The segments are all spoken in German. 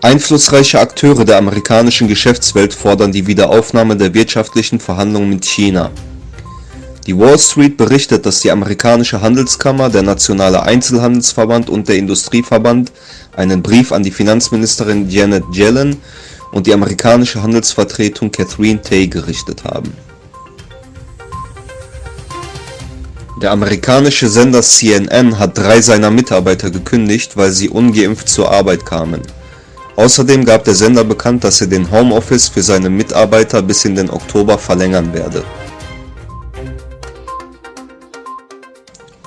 Einflussreiche Akteure der amerikanischen Geschäftswelt fordern die Wiederaufnahme der wirtschaftlichen Verhandlungen mit China. Die Wall Street berichtet, dass die amerikanische Handelskammer, der Nationale Einzelhandelsverband und der Industrieverband einen Brief an die Finanzministerin Janet Yellen und die amerikanische Handelsvertretung Catherine Tai gerichtet haben. Der amerikanische Sender CNN hat 3 seiner Mitarbeiter gekündigt, weil sie ungeimpft zur Arbeit kamen. Außerdem gab der Sender bekannt, dass er den Homeoffice für seine Mitarbeiter bis in den Oktober verlängern werde.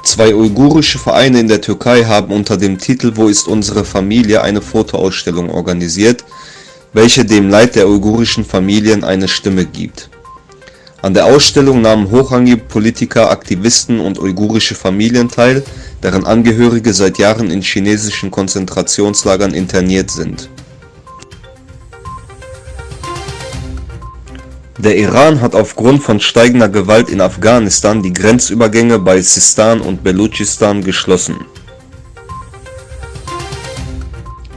2 uigurische Vereine in der Türkei haben unter dem Titel "Wo ist unsere Familie?" eine Fotoausstellung organisiert, welche dem Leid der uigurischen Familien eine Stimme gibt. An der Ausstellung nahmen hochrangige Politiker, Aktivisten und uigurische Familien teil, deren Angehörige seit Jahren in chinesischen Konzentrationslagern interniert sind. Der Iran hat aufgrund von steigender Gewalt in Afghanistan die Grenzübergänge bei Sistan und Belutschistan geschlossen.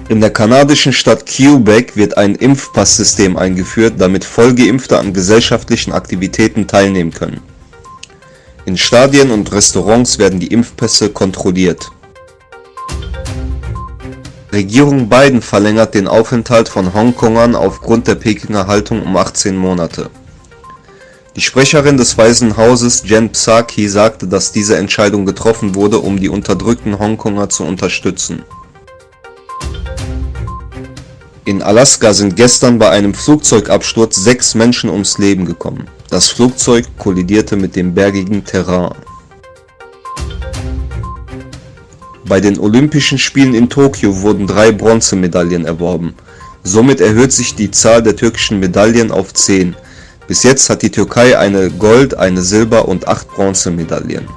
In der kanadischen Stadt Quebec wird ein Impfpass-System eingeführt, damit Vollgeimpfte an gesellschaftlichen Aktivitäten teilnehmen können. In Stadien und Restaurants werden die Impfpässe kontrolliert. Regierung Biden verlängert den Aufenthalt von Hongkongern aufgrund der Pekinger Haltung um 18 Monate. Die Sprecherin des Weißen Hauses Jen Psaki sagte, dass diese Entscheidung getroffen wurde, um die unterdrückten Hongkonger zu unterstützen. In Alaska sind gestern bei einem Flugzeugabsturz 6 Menschen ums Leben gekommen. Das Flugzeug kollidierte mit dem bergigen Terrain. Bei den Olympischen Spielen in Tokio wurden 3 Bronzemedaillen erworben. Somit erhöht sich die Zahl der türkischen Medaillen auf 10. Bis jetzt hat die Türkei eine Gold-, eine Silber- und 8 Bronzemedaillen.